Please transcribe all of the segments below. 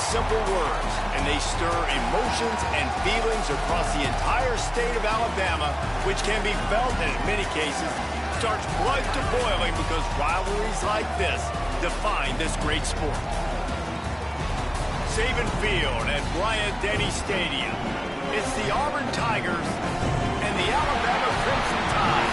simple words, and they stir emotions and feelings across the entire state of Alabama, which can be felt and in many cases starts blood to boiling because rivalries like this define this great sport. Saban Field at Bryant-Denny Stadium. It's the Auburn Tigers and the Alabama Crimson Tide.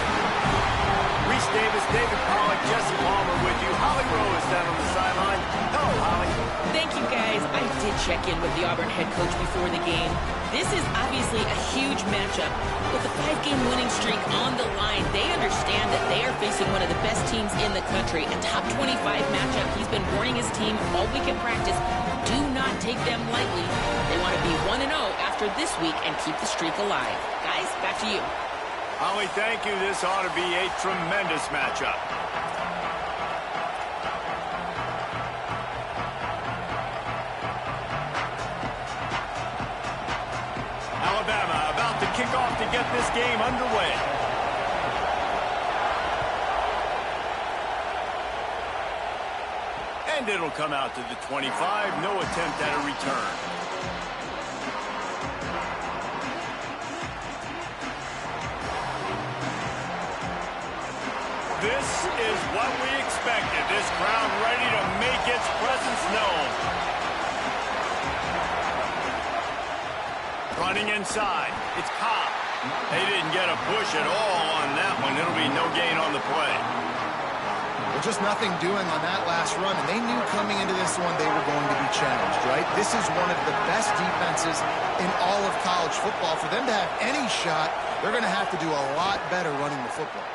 Reese Davis, David Pollack, Jesse Palmer with you. Holly Rowe is down on the sideline. Hello, Holly. Thank you, guys. I did check in with the Auburn head coach before the game. This is obviously a huge matchup. With a 5-game winning streak on the line, they understand that they are facing one of the best teams in the country. A top 25 matchup. He's been warning his team all week in practice. Do not take them lightly. They want to be 1-0 after this week and keep the streak alive. Guys, back to you. Holly, thank you. This ought to be a tremendous matchup. Alabama about to kick off to get this game underway. And it'll come out to the 25. No attempt at a return. This is what we expected. This crowd ready to make its presence known. Running inside. It's Cobb. They didn't get a push at all on that one. It'll be no gain on the play. Well, just nothing doing on that last run, and they knew coming into this one they were going to be challenged, right? This is one of the best defenses in all of college football. For them to have any shot, they're going to have to do a lot better running the football.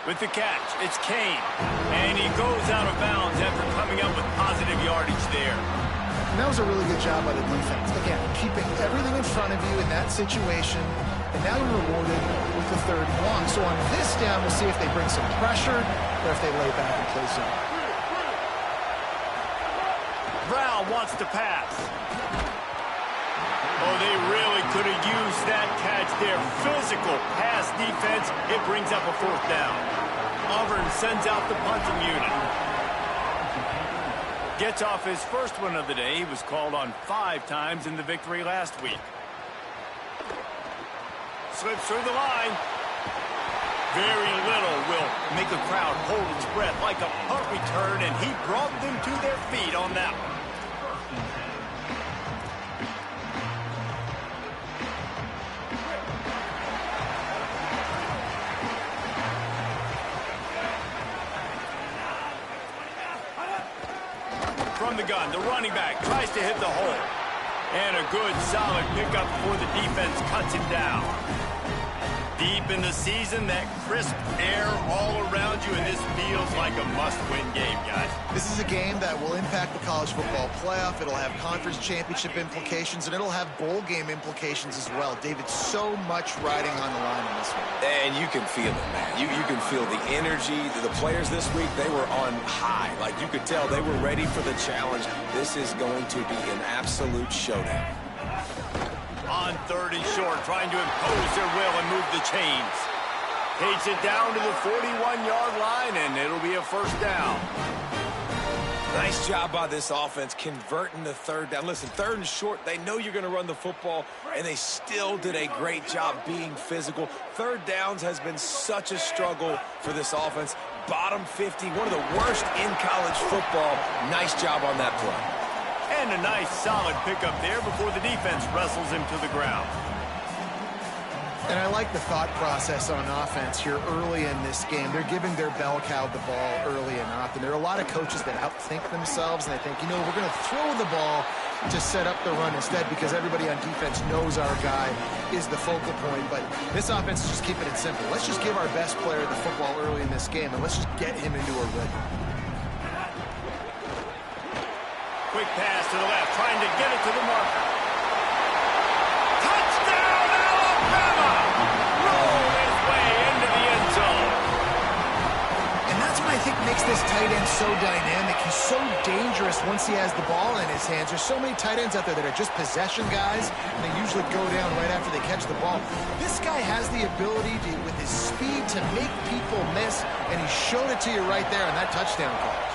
With the catch, it's Kane. And he goes out of bounds after coming up with positive yardage there. And that was a really good job by the defense. Again, keeping everything in front of you in that situation. And now you're rewarded with the 3rd and long. So on this down, we'll see if they bring some pressure or if they lay back and play zone. Brown wants to pass. Oh, they really could have used that catch there. Physical pass defense. It brings up a 4th down. Auburn sends out the punting unit. Gets off his first one of the day. He was called on 5 times in the victory last week. Slips through the line. Very little will make a crowd hold its breath like a punt return, and he brought them to their feet on that one. From the gun, the running back tries to hit the hole. And a good, solid pickup before the defense cuts him down. Deep in the season, that crisp air all around you, and this feels like a must-win game, guys. This is a game that will impact the college football playoff. It'll have conference championship implications, and it'll have bowl game implications as well. David, so much riding on the line in this one. And you can feel it, man. You can feel the energy. The players this week, they were on high. Like, you could tell they were ready for the challenge. This is going to be an absolute showdown. On 3rd and short, trying to impose their will and move the chains. Takes it down to the 41-yard line, and it'll be a 1st down. Nice job by this offense converting the 3rd down. Listen, 3rd and short, they know you're going to run the football, and they still did a great job being physical. 3rd downs has been such a struggle for this offense. Bottom 50, one of the worst in college football. Nice job on that play. And a nice, solid pickup there before the defense wrestles him to the ground. And I like the thought process on offense here early in this game. They're giving their bell cow the ball early enough. And there are a lot of coaches that outthink themselves, and they think, you know, we're going to throw the ball to set up the run instead because everybody on defense knows our guy is the focal point. But this offense is just keeping it simple. Let's just give our best player the football early in this game, and let's just get him into a rhythm. Quick pass to the left, trying to get it to the marker. Touchdown, Alabama! Rolled his way into the end zone. And that's what I think makes this tight end so dynamic. He's so dangerous once he has the ball in his hands. There's so many tight ends out there that are just possession guys, and they usually go down right after they catch the ball. This guy has the ability to, with his speed, to make people miss, and he showed it to you right there on that touchdown catch.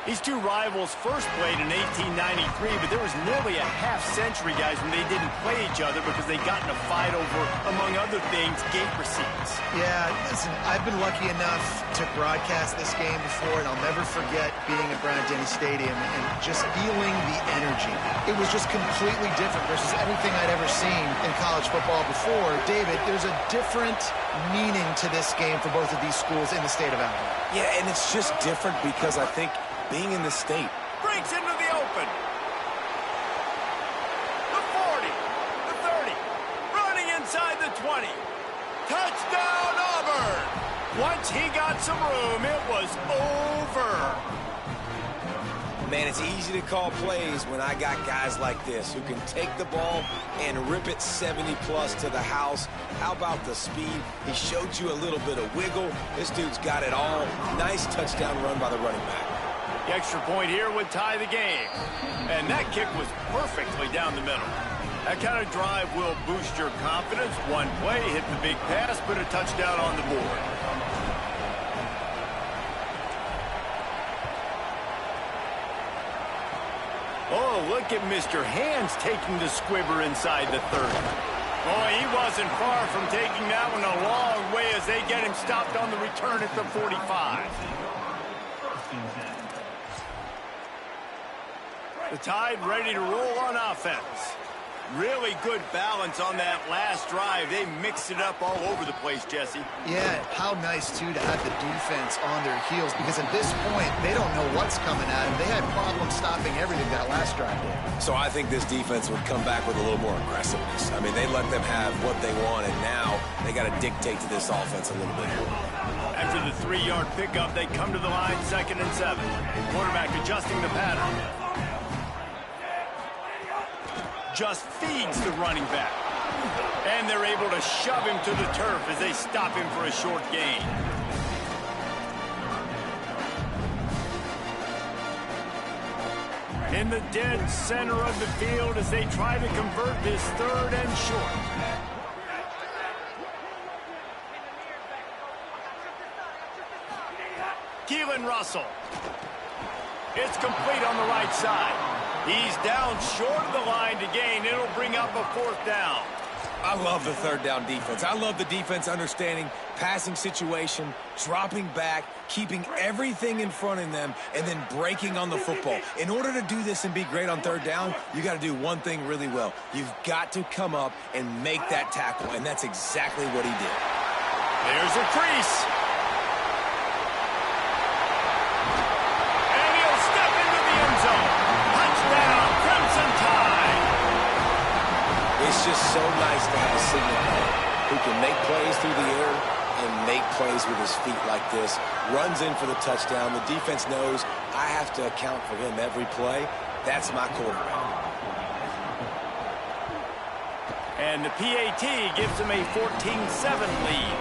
These two rivals first played in 1893, but there was nearly a half-century, guys, when they didn't play each other because they got in a fight over, among other things, gate receipts. Yeah, listen, I've been lucky enough to broadcast this game before, and I'll never forget being at Bryant-Denny Stadium and just feeling the energy. It was just completely different versus anything I'd ever seen in college football before. David, there's a different meaning to this game for both of these schools in the state of Alabama. Yeah, and it's just different because I think being in the state. Breaks into the open. The 40, the 30, running inside the 20. Touchdown, Auburn! Once he got some room, it was over. Man, it's easy to call plays when I got guys like this who can take the ball and rip it 70-plus to the house. How about the speed? He showed you a little bit of wiggle. This dude's got it all. Nice touchdown run by the running back. The extra point here would tie the game. And that kick was perfectly down the middle. That kind of drive will boost your confidence. One play, hit the big pass, put a touchdown on the board. Oh, look at Mr. Hands taking the squibber inside the 30. Boy, he wasn't far from taking that one a long way as they get him stopped on the return at the 45. The Tide ready to roll on offense. Really good balance on that last drive. They mixed it up all over the place, Jesse. Yeah, how nice, too, to have the defense on their heels because at this point, they don't know what's coming at them. They had problems stopping everything that last drive did. So I think this defense would come back with a little more aggressiveness. I mean, they let them have what they want, and now they got to dictate to this offense a little bit more. After the 3-yard pickup, they come to the line 2nd and 7. Quarterback adjusting the pattern. Just feeds the running back. And they're able to shove him to the turf as they stop him for a short gain. In the dead center of the field as they try to convert this 3rd and short. Keelan Russell. It's complete on the right side. He's down short of the line to gain. It'll bring up a 4th down. I love the 3rd down defense. I love the defense understanding passing situation, dropping back, keeping everything in front of them, and then breaking on the football. In order to do this and be great on 3rd down, you got to do one thing really well. You've got to come up and make that tackle, and that's exactly what he did. There's a crease. And he'll step into the end zone. Touchdown, Crimson Tide. It's just so nice to have a signal player who can make plays through the air and make plays with his feet like this. Runs in for the touchdown. The defense knows I have to account for him every play. That's my quarterback. And the PAT gives them a 14-7 lead.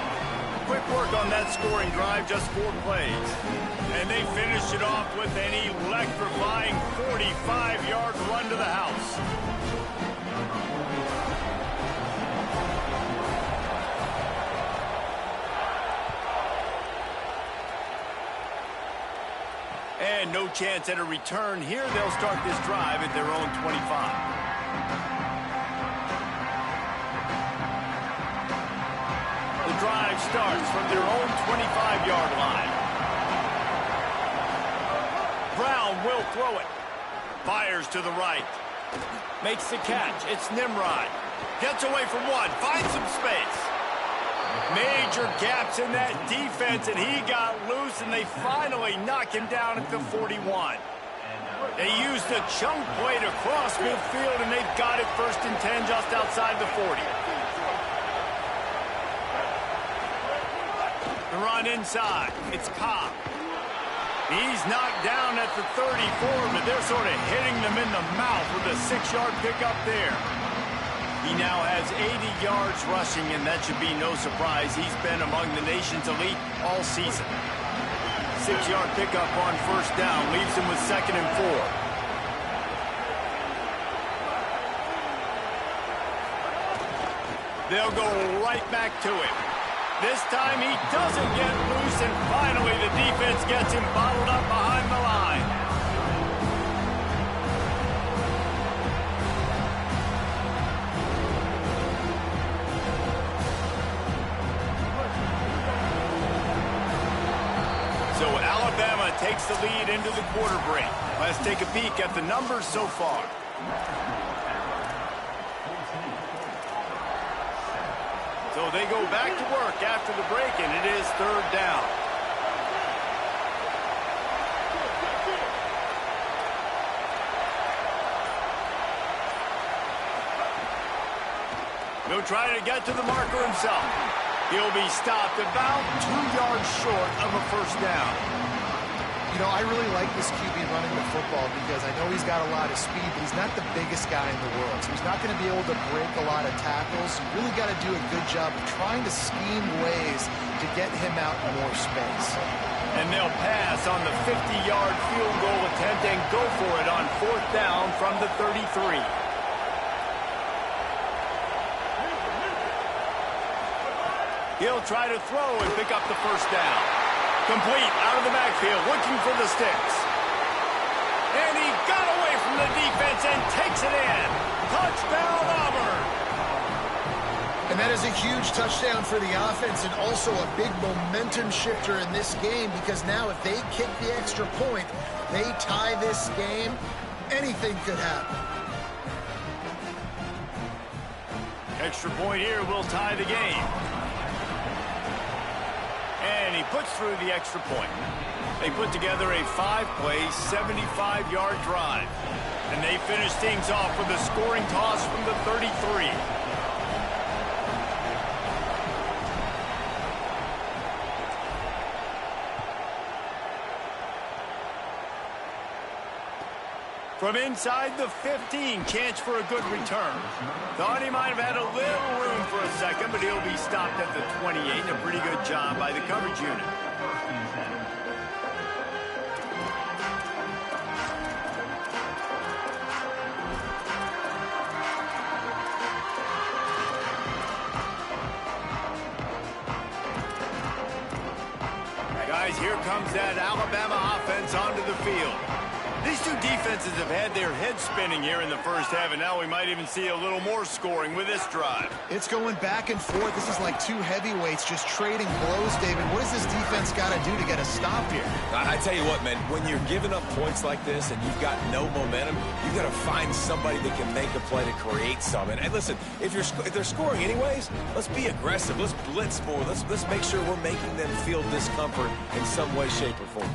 Quick work on that scoring drive, just 4 plays. And they finish it off with an electrifying 45-yard run to the house. And no chance at a return here. They'll start this drive at their own 25. The drive starts from their own 25-yard line. Brown will throw it. Fires to the right. Makes the catch. It's Nimrod. Gets away from one. Finds some space. Major gaps in that defense, and he got loose, and they finally knock him down at the 41. They used a chunk play to cross midfield, and they've got it 1st and 10 just outside the 40. The run inside. It's Cobb. He's knocked down at the 34, but they're sort of hitting them in the mouth with a 6-yard pickup there. He now has 80 yards rushing, and that should be no surprise. He's been among the nation's elite all season. 6-yard pickup on 1st down leaves him with 2nd and 4. They'll go right back to him. This time he doesn't get loose, and finally the defense gets him bottled up behind the line. Alabama takes the lead into the quarter break. Let's take a peek at the numbers so far. So they go back to work after the break, and it is third down. He'll try to get to the marker himself. He'll be stopped about 2 yards short of a first down. You know, I really like this QB running the football because I know he's got a lot of speed, but he's not the biggest guy in the world. So he's not going to be able to break a lot of tackles. You really got to do a good job of trying to scheme ways to get him out more space. And they'll pass on the 50-yard field goal attempt and go for it on fourth down from the 33. He'll try to throw and pick up the first down. Complete out of the backfield, looking for the sticks. And he got away from the defense and takes it in. Touchdown, Auburn. And that is a huge touchdown for the offense and also a big momentum shifter in this game because now if they kick the extra point, they tie this game, anything could happen. Extra point here will tie the game. And he puts through the extra point. They put together a 5-play, 75-yard drive. And they finish things off with a scoring toss from the 33. From inside the 15, chance for a good return. Thought he might have had a little room for a second, but he'll be stopped at the 28. A pretty good job by the coverage unit. Guys, here comes that Alabama offense onto the field. These two defenses have had their heads spinning here in the first half, and now we might even see a little more scoring with this drive. It's going back and forth. This is like two heavyweights just trading blows, David. What does this defense got to do to get a stop here? I tell you what, man, when you're giving up points like this and you've got no momentum, you've got to find somebody that can make a play to create something. And listen, if they're scoring anyways, let's be aggressive. Let's blitz more. Let's make sure we're making them feel discomfort in some way, shape, or form.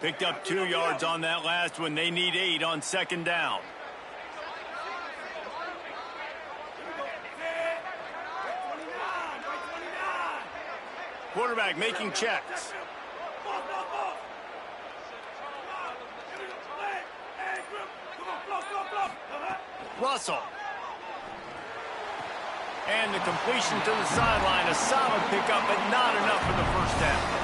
Picked up 2 yards on that last one. They need 8 on second down. Quarterback making checks. Russell. And the completion to the sideline. A solid pickup, but not enough for the first down.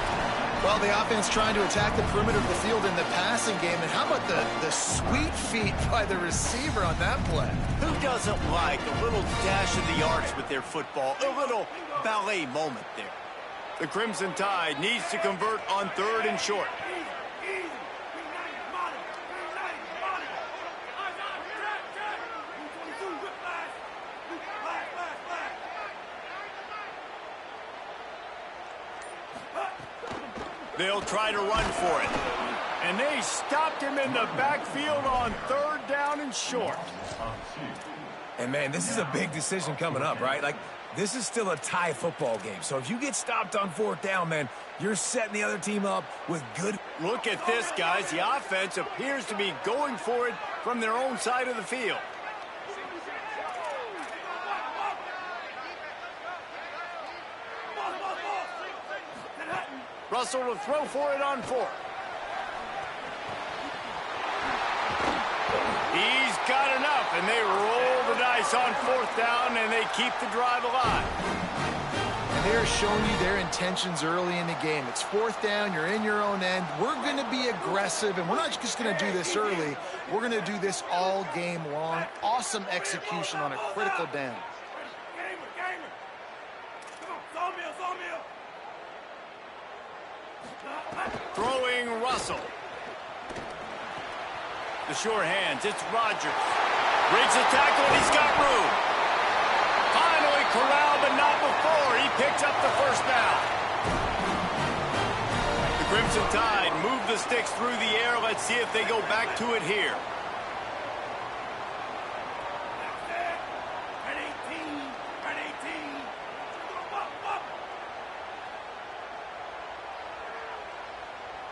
Well, the offense trying to attack the perimeter of the field in the passing game. And how about the sweet feet by the receiver on that play? Who doesn't like a little dash of the arts with their football? A little ballet moment there. The Crimson Tide needs to convert on third and short. They'll try to run for it. And they stopped him in the backfield on third down and short. And, man, this is a big decision coming up, right? Like, this is still a tie football game. So if you get stopped on fourth down, man, you're setting the other team up with good. Look at this, guys. The offense appears to be going for it from their own side of the field. Russell will throw for it on fourth. He's got enough, and they roll the dice on fourth down, and they keep the drive alive. And they're showing you their intentions early in the game. It's fourth down, you're in your own end. We're going to be aggressive, and we're not just going to do this early. We're going to do this all game long. Awesome execution on a critical down. Throwing Russell. The sure hands, it's Rodgers. Breaks the tackle, and he's got room. Finally corralled, but not before. He picks up the first down. The Crimson Tide move the sticks through the air. Let's see if they go back to it here.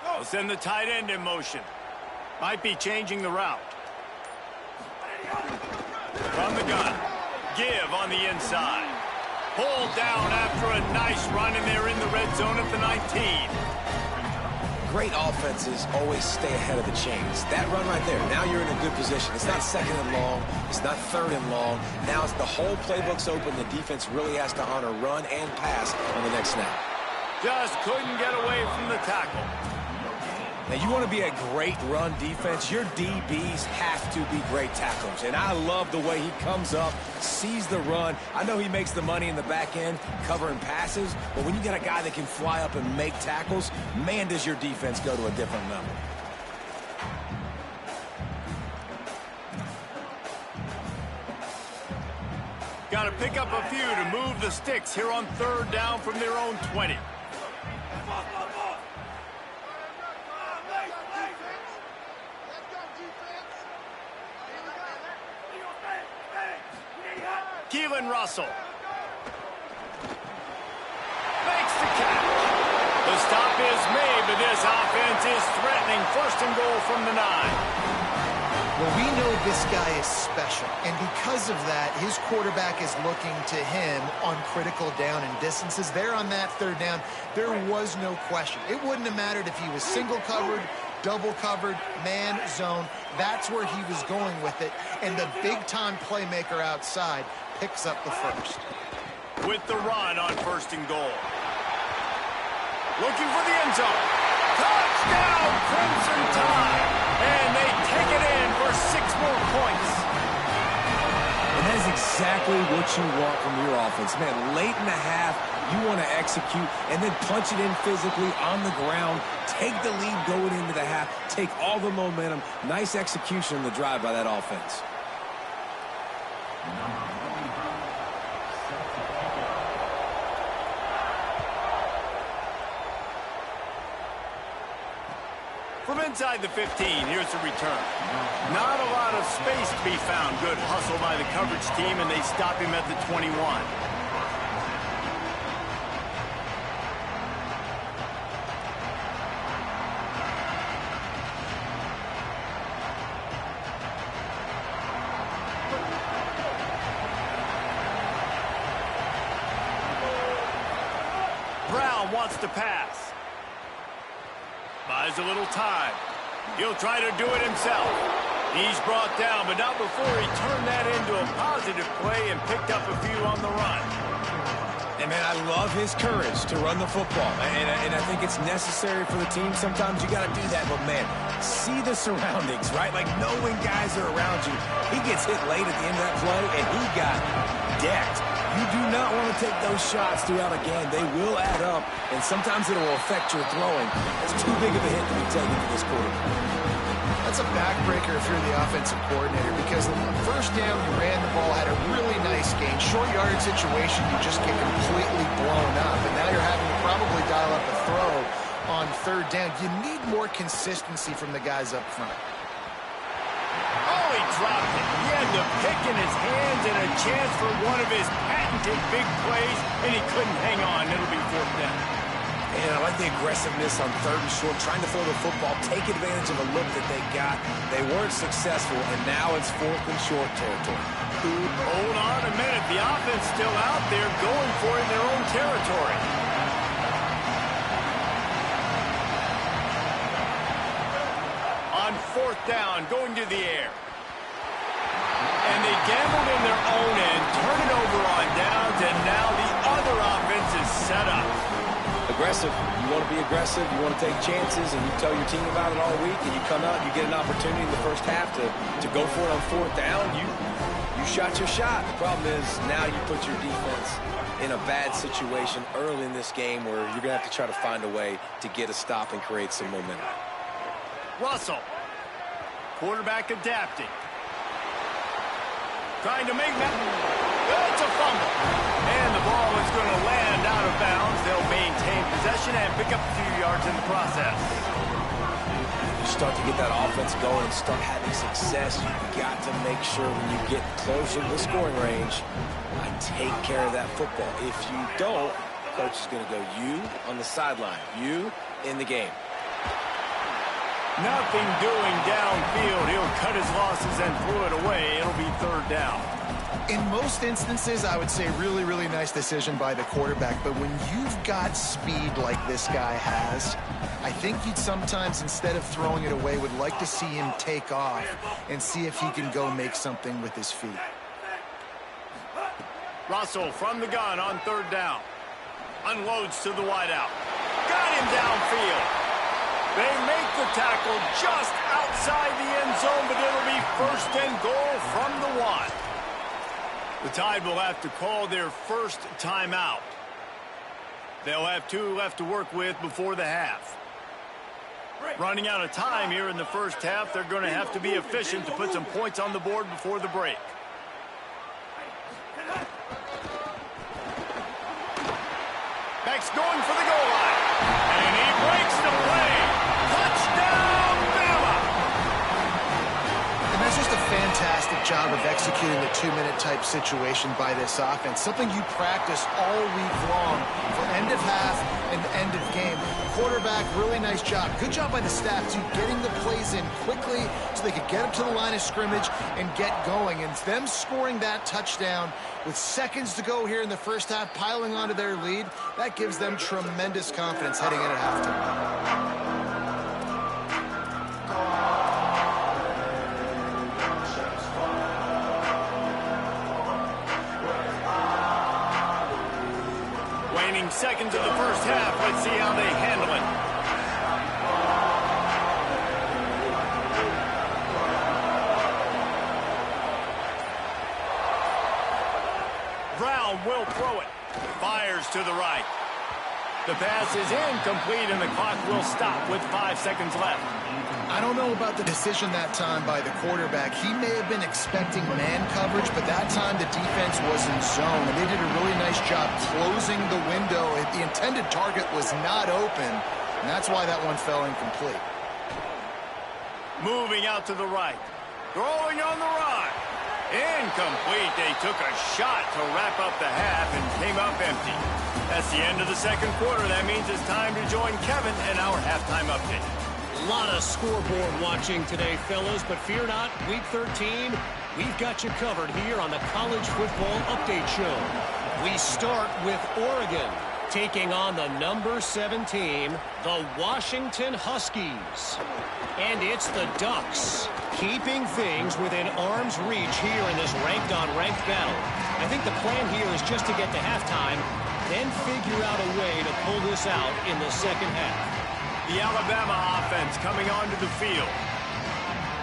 They'll send the tight end in motion. Might be changing the route. From the gun. Give on the inside. Pulled down after a nice run, and they're in the red zone at the 19. Great offenses always stay ahead of the chains. That run right there, now you're in a good position. It's not second and long. It's not third and long. Now it's the whole playbook's open. The defense really has to honor run and pass on the next snap. Just couldn't get away from the tackle. Now, you want to be a great run defense, your DBs have to be great tacklers. And I love the way he comes up, sees the run. I know he makes the money in the back end covering passes, but when you get a guy that can fly up and make tackles, man, does your defense go to a different level. Got to pick up a few to move the sticks here on third down from their own 20. Keelan Russell makes the catch. The stop is made, but this offense is threatening. First and goal from the 9. Well, we know this guy is special, and because of that, his quarterback is looking to him on critical down and distances. There on that third down, there was no question. It wouldn't have mattered if he was single covered, double covered, man, zone. That's where he was going with it, and the big-time playmaker outside picks up the first. With the run on first and goal. Looking for the end zone. Touchdown, Crimson Tide. And they take it in for 6 more points. And that is exactly what you want from your offense. Man, late in the half, you want to execute and then punch it in physically on the ground. Take the lead going into the half. Take all the momentum. Nice execution on the drive by that offense. From inside the 15, here's the return. Not a lot of space to be found. Good hustle by the coverage team, and they stop him at the 21. Brown wants to pass. Buys a little time. He'll try to do it himself. He's brought down, but not before he turned that into a positive play and picked up a few on the run. And, man, I love his courage to run the football. And I think it's necessary for the team. Sometimes you got to do that. But, man, see the surroundings, right? Like, know when guys are around you. He gets hit late at the end of that play, and he got decked. You do not want to take those shots throughout a game. They will add up, and sometimes it will affect your throwing. It's too big of a hit to be taken for this quarterback. That's a backbreaker if you're the offensive coordinator, because on first down, you ran the ball, had a really nice gain. Short yardage situation, you just get completely blown up, and now you're having to probably dial up a throw on third down. You need more consistency from the guys up front. Oh, he dropped it. He had the pick in his hands and a chance for one of his patented big plays, and he couldn't hang on. It'll be fourth down. And I like the aggressiveness on third and short, trying to throw the football, take advantage of a look that they got. They weren't successful, and now it's fourth and short territory. Hold on a minute. The offense still out there going for it in their own territory. On fourth down, going to the air. And they gambled in their own end, turn it over on downs, and now the other offense is set up. Aggressive. You want to be aggressive. You want to take chances, and you tell your team about it all week, and you come out and you get an opportunity in the first half to go for it on fourth down. You shot your shot. The problem is now you put your defense in a bad situation early in this game where you're going to have to try to find a way to get a stop and create some momentum. Russell, quarterback adapting. Trying to make that. It's a fumble. And the ball is going to land out of bounds. They'll maintain possession and pick up a few yards in the process. You start to get that offense going and start having success, you've got to make sure when you get closer to the scoring range, I take care of that football. If you don't, coach is going to go you on the sideline, you in the game. Nothing doing downfield. He'll cut his losses and throw it away. It'll be third down. In most instances, I would say really, really nice decision by the quarterback. But when you've got speed like this guy has, I think you'd sometimes, instead of throwing it away, would like to see him take off and see if he can go make something with his feet. Russell from the gun on third down. Unloads to the wideout. Got him downfield. They make the tackle just outside the end zone, but it'll be first and goal from the 1. The Tide will have to call their first timeout. They'll have 2 left to work with before the half. Running out of time here in the first half, they're going to have to be efficient to put some points on the board before the break. Beck's going for the goal line. And he breaks the play. Touchdown, Bama! And that's just a fantastic job of executing the 2-minute type situation by this offense. Something you practice all week long for end of half and end of game. Quarterback, really nice job. Good job by the staff, too, getting the plays in quickly so they could get up to the line of scrimmage and get going. And them scoring that touchdown with seconds to go here in the first half, piling onto their lead, that gives them tremendous confidence heading in at halftime. Waning seconds of the first half. Let's see how they handle it. Brown will throw it. Fires to the right. The pass is incomplete, and the clock will stop with 5 seconds left. I don't know about the decision that time by the quarterback. He may have been expecting man coverage, but that time the defense was in zone, and they did a really nice job closing the window. The intended target was not open, and that's why that one fell incomplete. Moving out to the right. Throwing on the run. Incomplete. They took a shot to wrap up the half and came up empty. That's the end of the second quarter. That means it's time to join Kevin in our halftime update. A lot of scoreboard watching today, fellas, but fear not, Week 13, we've got you covered here on the College Football Update Show. We start with Oregon taking on the number 7 team, the Washington Huskies. And it's the Ducks keeping things within arm's reach here in this ranked-on-ranked battle. I think the plan here is just to get to halftime, then figure out a way to pull this out in the second half. The Alabama offense coming onto the field.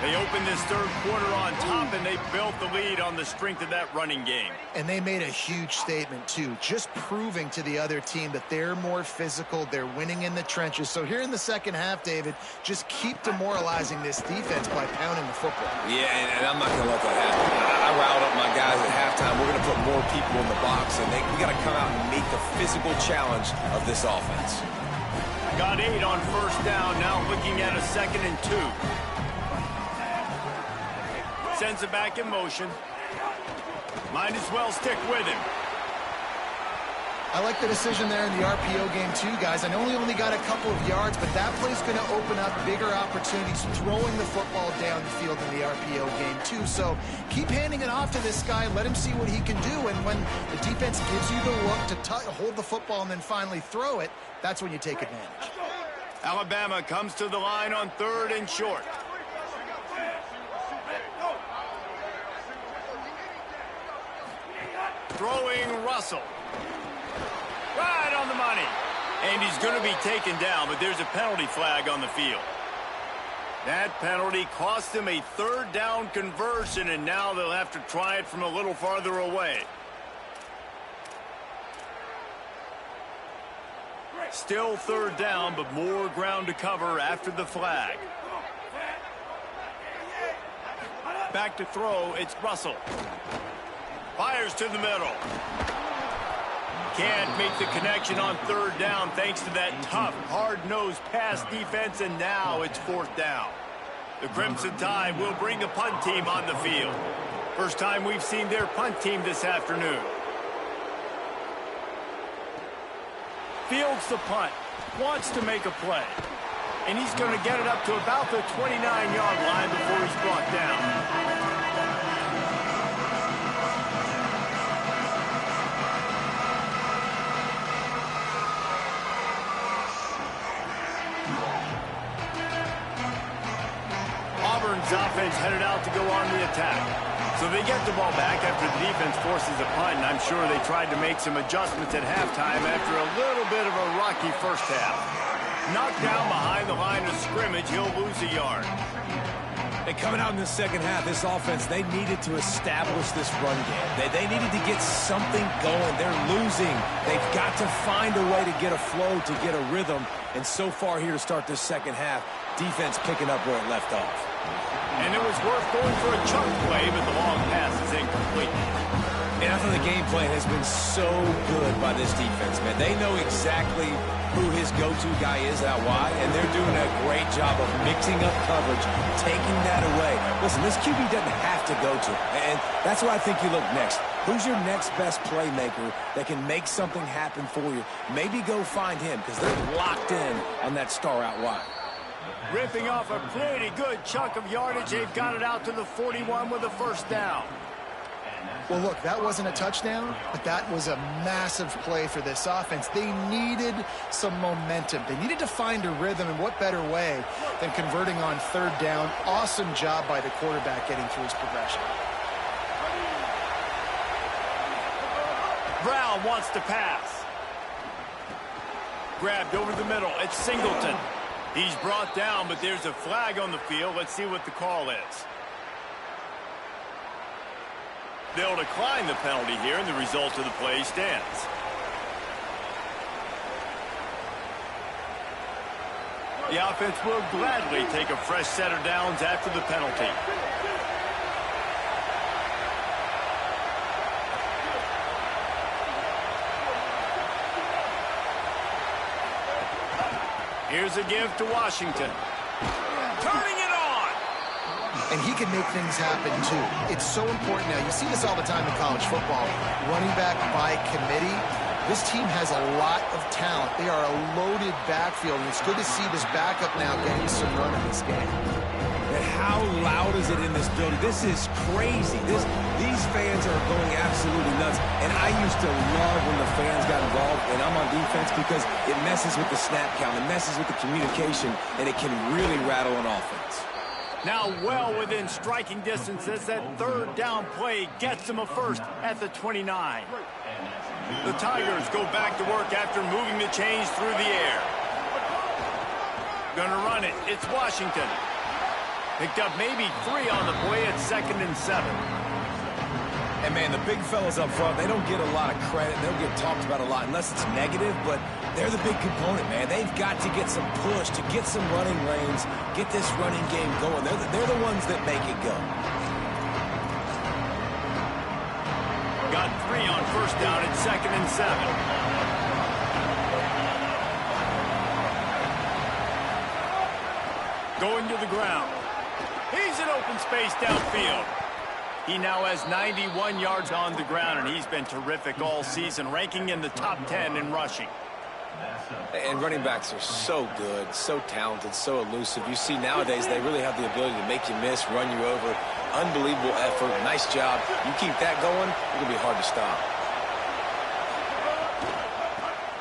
They opened this third quarter on top, and they built the lead on the strength of that running game. And they made a huge statement, too, just proving to the other team that they're more physical, they're winning in the trenches. So here in the second half, David, just keep demoralizing this defense by pounding the football. Yeah, and I'm not going to let that happen. I riled up my guys at halftime. We're going to put more people in the box, and we got to come out and meet the physical challenge of this offense. Got 8 on first down, now looking at a 2nd and 2. Sends it back in motion. Might as well stick with him. I like the decision there in the RPO game too, guys. I know he only got a couple of yards, but that play's going to open up bigger opportunities throwing the football down the field in the RPO game too. So keep handing it off to this guy. Let him see what he can do. And when the defense gives you the look to hold the football and then finally throw it, that's when you take advantage. Alabama comes to the line on 3rd and short. Throwing Russell. Right on the money. And he's going to be taken down, but there's a penalty flag on the field. That penalty cost them a 3rd down conversion, and now they'll have to try it from a little farther away. Still 3rd down, but more ground to cover after the flag. Back to throw, it's Russell. Fires to the middle. Can't make the connection on third down thanks to that tough, hard-nosed pass defense, and now it's fourth down. The Crimson Tide will bring the punt team on the field. First time we've seen their punt team this afternoon. Fields the punt, wants to make a play. And he's going to get it up to about the 29-yard line before he's brought down. Auburn's offense headed out to go on the attack. So they get the ball back after the defense forces a punt, and I'm sure they tried to make some adjustments at halftime after a little bit of a rocky first half. Knocked down behind the line of scrimmage, he'll lose a yard. And coming out in the second half, this offense, they needed to establish this run game. They needed to get something going. They're losing. They've got to find a way to get a flow, to get a rhythm. And so far here to start this second half, defense picking up where it left off. And it was worth going for a chunk play, but the long pass is incomplete. And I thought the game plan has been so good by this defense, man. They know exactly who his go-to guy is out wide, and they're doing a great job of mixing up coverage, taking that away. Listen, this QB doesn't have to go to him, and that's where I think you look next. Who's your next best playmaker that can make something happen for you? Maybe go find him, because they're locked in on that star out wide. Ripping off a pretty good chunk of yardage. They've got it out to the 41 with a first down. Well, look, that wasn't a touchdown, but that was a massive play for this offense. They needed some momentum. They needed to find a rhythm, and what better way than converting on third down. Awesome job by the quarterback getting through his progression. Brown wants to pass. Grabbed over the middle. It's Singleton. He's brought down, but there's a flag on the field. Let's see what the call is. They'll decline the penalty here, and the result of the play stands. The offense will gladly take a fresh set of downs after the penalty. Here's a give to Washington. Turning it on! And he can make things happen, too. It's so important now. You see this all the time in college football. Running back by committee. This team has a lot of talent. They are a loaded backfield, and it's good to see this backup now getting some run in this game. And how loud is it in this building? This is crazy. These fans are going absolutely nuts. And I used to love when the fans got involved, and I'm on defense, because it messes with the snap count, it messes with the communication, and it can really rattle an offense. Now well within striking distance as that third down play gets them a first at the 29. The Tigers go back to work after moving the chains through the air. Gonna run it. It's Washington. Picked up maybe 3 on the play at 2nd and 7. And, man, the big fellas up front, they don't get a lot of credit. They don't get talked about a lot unless it's negative, but they're the big component, man. They've got to get some push, to get some running lanes, get this running game going. They're the ones that make it go. Got 3 on first down at 2nd and 7. Going to the ground. He's in open space downfield. He now has 91 yards on the ground, and he's been terrific all season, ranking in the top 10 in rushing. And running backs are so good, so talented, so elusive. You see nowadays they really have the ability to make you miss, run you over. Unbelievable effort. Nice job. You keep that going, it's going to be hard to stop.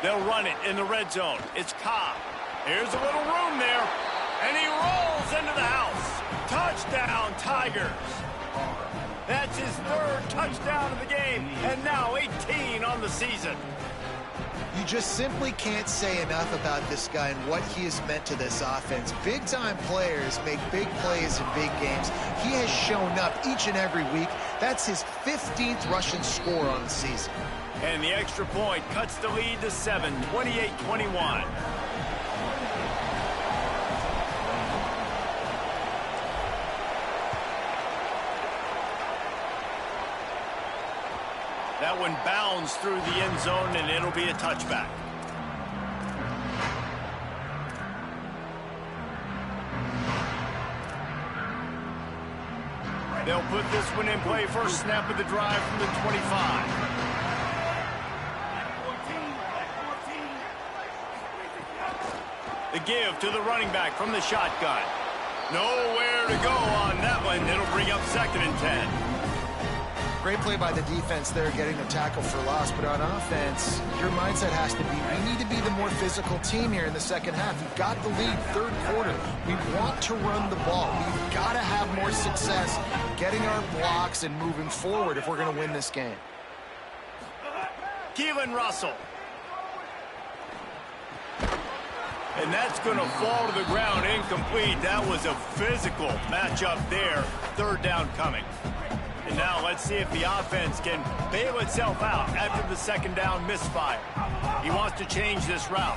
They'll run it in the red zone. It's Cobb. Here's a little room there, and he rolls into the house. Touchdown, Tigers. That's his 3rd touchdown of the game, and now 18 on the season. You just simply can't say enough about this guy and what he has meant to this offense. Big-time players make big plays in big games. He has shown up each and every week. That's his 15th rushing score on the season. And the extra point cuts the lead to 7, 28-21. That one bounds through the end zone, and it'll be a touchback. They'll put this one in play. First snap of the drive from the 25. The give to the running back from the shotgun. Nowhere to go on that one. It'll bring up 2nd and 10. Great play by the defense there, getting the tackle for loss. But on offense, your mindset has to be, we need to be the more physical team here in the second half. We've got the lead, third quarter. We want to run the ball. We've got to have more success getting our blocks and moving forward if we're going to win this game. Keelan Russell. And that's going to fall to the ground, incomplete. That was a physical matchup there. 3rd down coming. And now let's see if the offense can bail itself out after the 2nd down misfire. He wants to change this route.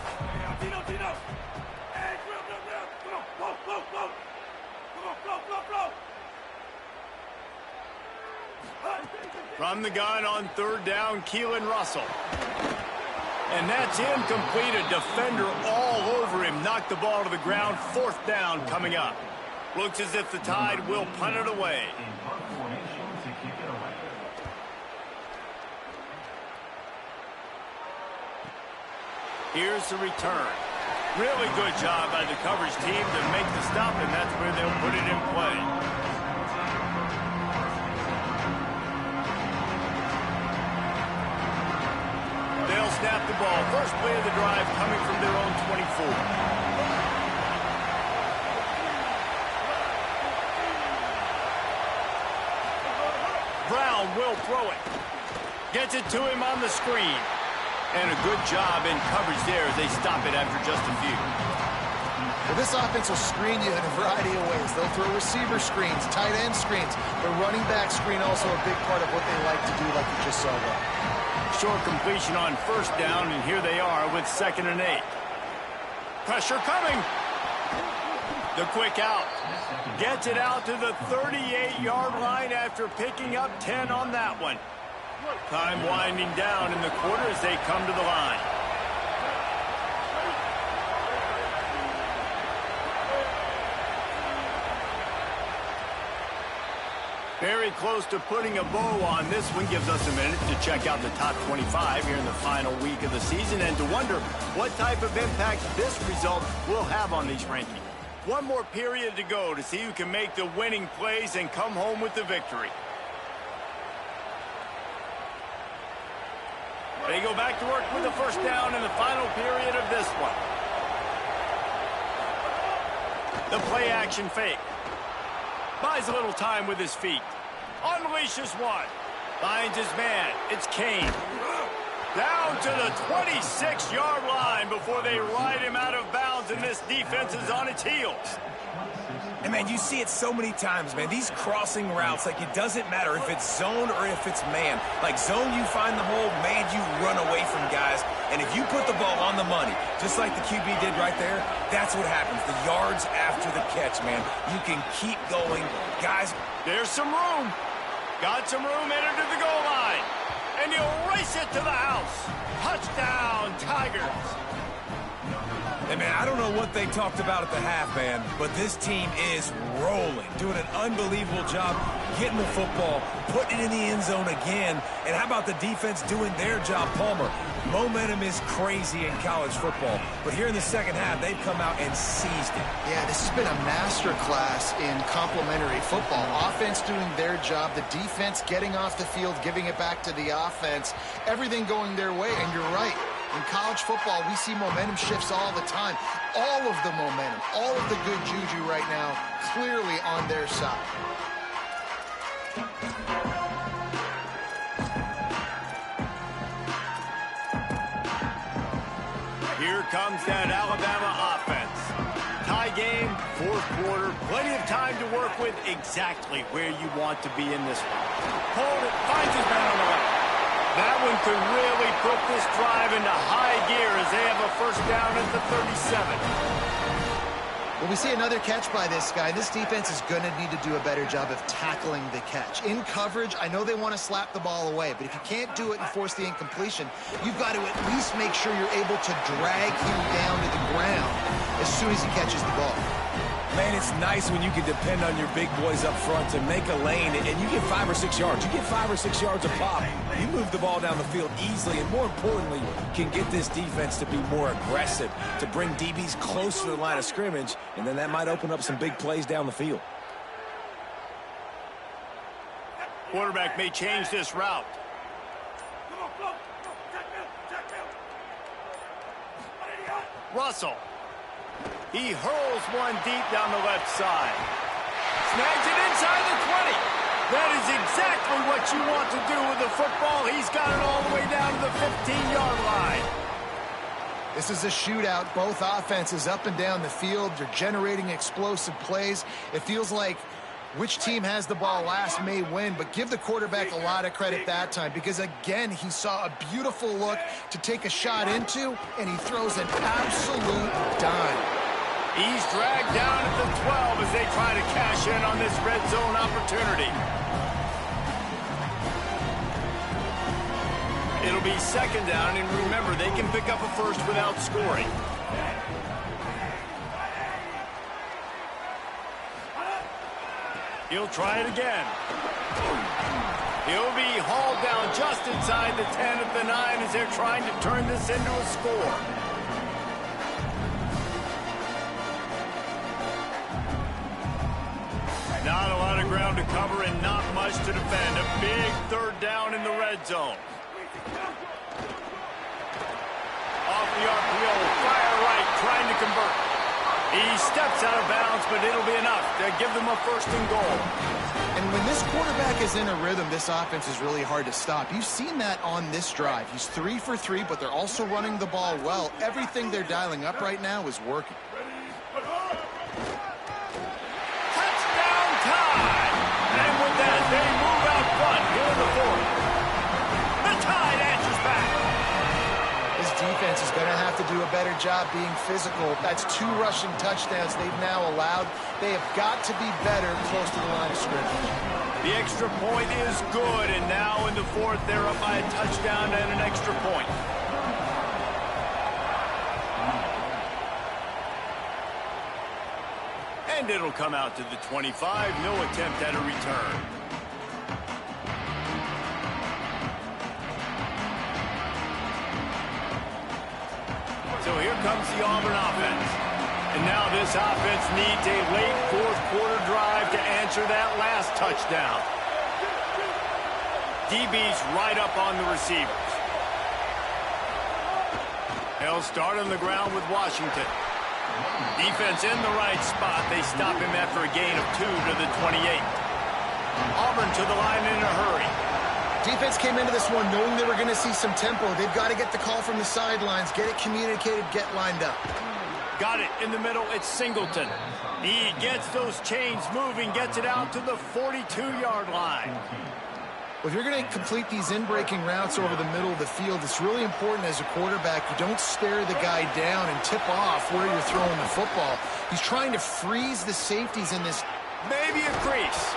From the gun on 3rd down, Keelan Russell. And that's incomplete. A defender all over him. Knocked the ball to the ground. 4th down coming up. Looks as if the Tide will punt it away. Here's the return. Really good job by the coverage team to make the stop, and that's where they'll put it in play. They'll snap the ball. First play of the drive coming from their own 24. Brown will throw it. Gets it to him on the screen. And a good job in coverage there as they stop it after just a few. Well, this offense will screen you in a variety of ways. They'll throw receiver screens, tight end screens. The running back screen also a big part of what they like to do, like you just saw there. Short completion on 1st down, and here they are with 2nd and 8. Pressure coming. The quick out. Gets it out to the 38-yard line after picking up 10 on that one. Time winding down in the quarter as they come to the line. Very close to putting a bow on this one. Gives us a minute to check out the top 25 here in the final week of the season and to wonder what type of impact this result will have on these rankings. One more period to go to see who can make the winning plays and come home with the victory. They go back to work with the 1st down in the final period of this one. The play action fake. Buys a little time with his feet. Unleashes one. Finds his man. It's Kane. Down to the 26-yard line before they ride him out of bounds, and this defense is on its heels. And, man, you see it so many times, man. These crossing routes, like, it doesn't matter if it's zone or if it's man. Like, zone, you find the hole. Man, you run away from guys. And if you put the ball on the money, just like the QB did right there, that's what happens. The yards after the catch, man. You can keep going. Guys, there's some room. Got some room, entered to the goal line. And he'll race it to the house. Touchdown, Tigers. Hey, man, I don't know what they talked about at the half, man, but this team is rolling, doing an unbelievable job getting the football, putting it in the end zone again. And how about the defense doing their job, Palmer? Momentum is crazy in college football, but here in the second half, they've come out and seized it. Yeah, this has been a master class in complementary football. Offense doing their job, the defense getting off the field, giving it back to the offense, everything going their way, and you're right. In college football, we see momentum shifts all the time. All of the momentum, all of the good juju right now, clearly on their side. Here comes that Alabama offense. Tie game, 4th quarter, plenty of time to work with, exactly where you want to be in this one. Hold it, finds his man on the right. That one could really put this drive into high gear as they have a 1st down at the 37. Well, we see another catch by this guy. This defense is going to need to do a better job of tackling the catch. In coverage, I know they want to slap the ball away, but if you can't do it and force the incompletion, you've got to at least make sure you're able to drag him down to the ground as soon as he catches the ball. Man, it's nice when you can depend on your big boys up front to make a lane, and you get 5 or 6 yards. You get 5 or 6 yards a pop. You move the ball down the field easily, and more importantly, can get this defense to be more aggressive, to bring DBs close to the line of scrimmage, and then that might open up some big plays down the field. Quarterback may change this route. Russell. He hurls one deep down the left side. Snags it inside the 20. That is exactly what you want to do with the football. He's got it all the way down to the 15-yard line. This is a shootout. Both offenses up and down the field. They're generating explosive plays. It feels like which team has the ball last may win, but give the quarterback a lot of credit that time because, again, he saw a beautiful look to take a shot into, and he throws an absolute dime. He's dragged down at the 12 as they try to cash in on this red zone opportunity. It'll be second down, and remember, they can pick up a first without scoring. He'll try it again. He'll be hauled down just inside the 10 at the 9 as they're trying to turn this into a score. Not a lot of ground to cover and not much to defend. A big third down in the red zone. Off the RPO, fire right, trying to convert. He steps out of bounds, but it'll be enough to give them a first and goal. And when this quarterback is in a rhythm, this offense is really hard to stop. You've seen that on this drive. He's 3 for 3, but they're also running the ball well. Everything they're dialing up right now is working. And with that, they move out front here in the fourth. The Tide answers back. This defense is going to have to do a better job being physical. That's 2 rushing touchdowns they've now allowed. They have got to be better close to the line of scrimmage. The extra point is good, and now in the fourth, they're up by a touchdown and an extra point. And it'll come out to the 25. No attempt at a return. So here comes the Auburn offense. And now this offense needs a late fourth quarter drive to answer that last touchdown. DB's right up on the receivers. They'll start on the ground with Washington. Defense in the right spot. They stop him after a gain of 2 to the 28. Auburn to the line in a hurry. Defense came into this one knowing they were going to see some tempo. They've got to get the call from the sidelines, get it communicated, get lined up. Got it in the middle. It's Singleton. He gets those chains moving, gets it out to the 42-yard line. Well, if you're going to complete these in-breaking routes over the middle of the field, it's really important as a quarterback you don't stare the guy down and tip off where you're throwing the football. He's trying to freeze the safeties in this. Maybe a crease.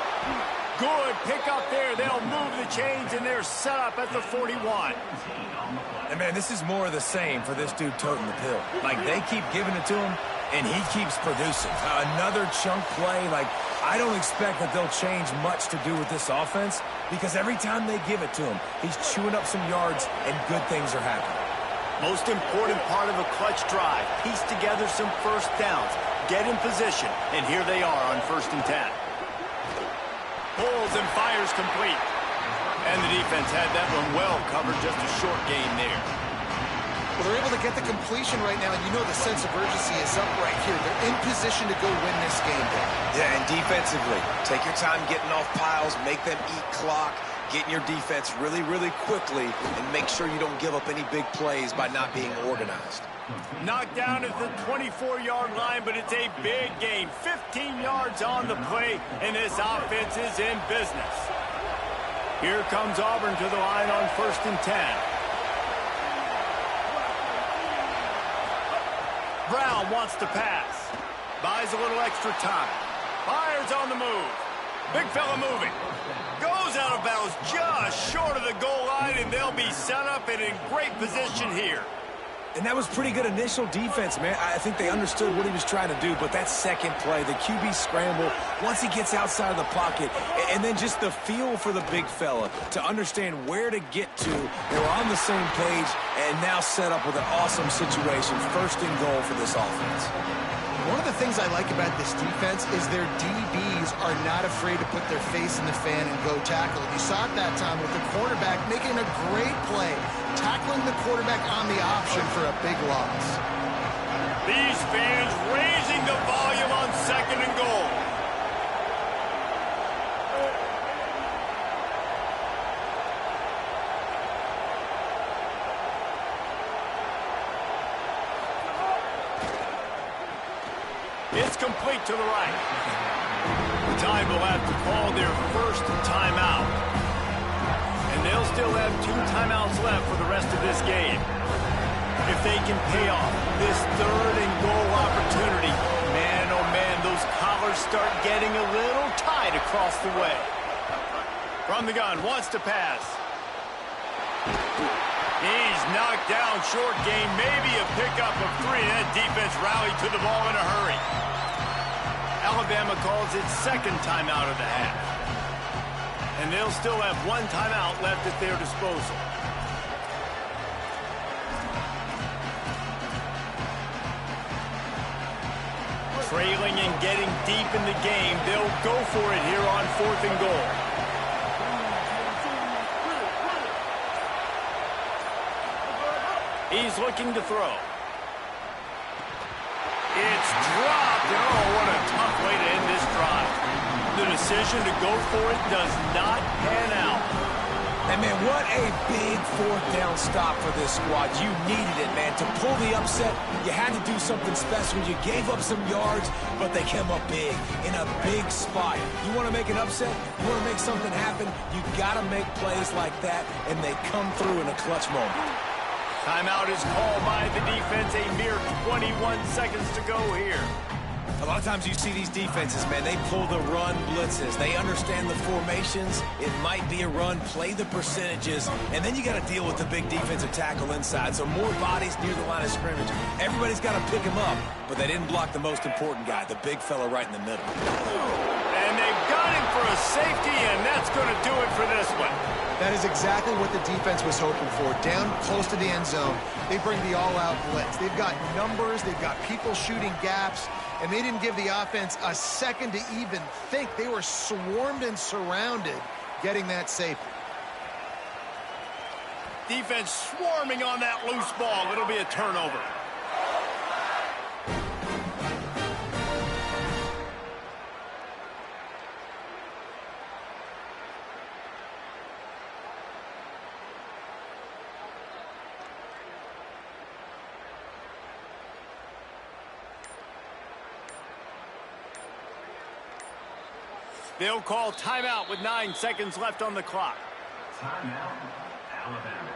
Good pick up there. They'll move the chains, and they're set up at the 41. And, man, this is more of the same for this dude toting the pill. Like, they keep giving it to him, and he keeps producing. Another chunk play. Like, I don't expect that they'll change much to do with this offense because every time they give it to him, he's chewing up some yards, and good things are happening. Most important part of a clutch drive. Piece together some first downs. Get in position, and here they are on 1st and 10. Pulls and fires complete. And the defense had that one well covered, just a short gain there. Well, they're able to get the completion right now, and you know the sense of urgency is up right here. They're in position to go win this game there. Yeah, and defensively, take your time getting off piles, make them eat clock, get in your defense really, really quickly, and make sure you don't give up any big plays by not being organized. Knocked down at the 24-yard line, but it's a big gain. 15 yards on the play, and this offense is in business. Here comes Auburn to the line on 1st and 10. Brown wants to pass. Buys a little extra time. Fires on the move. Big fella moving. Goes out of bounds just short of the goal line, and they'll be set up and in great position here. And that was pretty good initial defense, man. I think they understood what he was trying to do, but that second play, the QB scramble, once he gets outside of the pocket, and then just the feel for the big fella to understand where to get to. They were on the same page and now set up with an awesome situation. First and goal for this offense. One of the things I like about this defense is their DBs are not afraid to put their face in the fan and go tackle. You saw it that time with the quarterback making a great play, tackling the quarterback on the option for a big loss. These fans raising the volume on second and goal. It's complete to the right. The Tide will have to call their first timeout. And they'll still have 2 timeouts left for the rest of this game. If they can pay off this third and goal opportunity, man, oh man, those collars start getting a little tight across the way. From the gun, wants to pass. He's knocked down short game, maybe a pickup of 3. That defense rallied to the ball in a hurry. Alabama calls its second timeout of the half. And they'll still have 1 timeout left at their disposal. Trailing and getting deep in the game, they'll go for it here on 4th and goal. He's looking to throw. It's dropped. Oh, what a tough way to end this drive. The decision to go for it does not pan out. And, man, what a big 4th down stop for this squad. You needed it, man. To pull the upset, you had to do something special. You gave up some yards, but they came up big, in a big spot. You want to make an upset? You want to make something happen? You got to make plays like that, and they come through in a clutch moment. Timeout is called by the defense. A mere 21 seconds to go here. A lot of times you see these defenses, man, they pull the run blitzes. They understand the formations. It might be a run, play the percentages, and then you got to deal with the big defensive tackle inside. So more bodies near the line of scrimmage. Everybody's got to pick him up, but they didn't block the most important guy, the big fella right in the middle. And they've got him for a safety, and that's going to do it for this one. That is exactly what the defense was hoping for. Down close to the end zone, they bring the all-out blitz. They've got numbers, they've got people shooting gaps, and they didn't give the offense a second to even think. They were swarmed and surrounded getting that safety. Defense swarming on that loose ball. It'll be a turnover. They'll call timeout with 9 seconds left on the clock. Timeout, Alabama.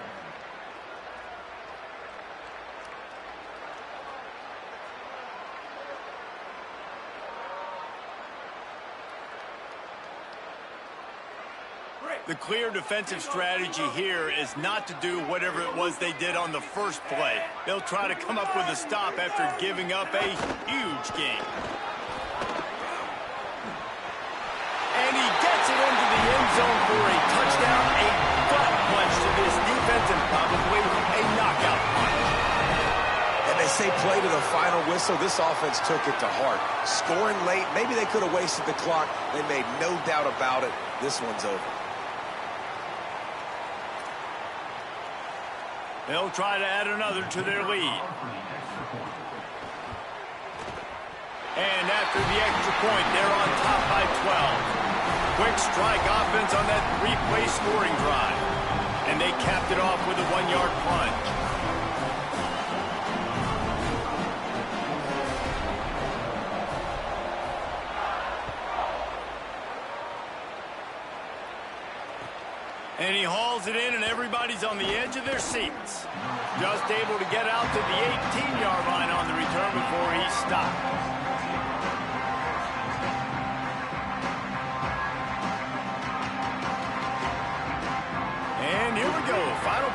The clear defensive strategy here is not to do whatever it was they did on the first play. They'll try to come up with a stop after giving up a huge gain. And he gets it into the end zone for a touchdown, a gut punch to this defense, and probably a knockout punch. And they say play to the final whistle. This offense took it to heart. Scoring late, maybe they could have wasted the clock. They made no doubt about it. This one's over. They'll try to add another to their lead. And after the extra point, they're on top by 12. Quick strike offense on that 3-play scoring drive. And they capped it off with a 1-yard plunge. And he hauls it in, and everybody's on the edge of their seats. Just able to get out to the 18-yard line on the return before he's stopped.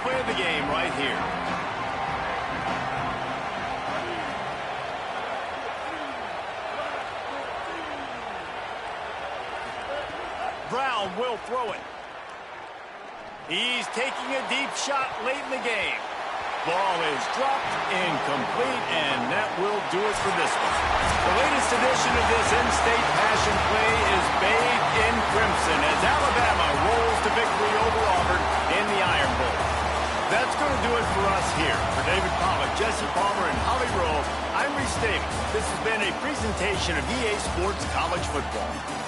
play of the game right here. Brown will throw it. He's taking a deep shot late in the game. Ball is dropped, incomplete, and that will do it for this one. The latest edition of this in-state passion play is bathed in crimson as Alabama rolls to victory over Auburn in the Iron Bowl. That's going to do it for us here. For David Pollack, Jesse Palmer, and Holly Rowe, I'm Reese Davis. This has been a presentation of EA Sports College Football.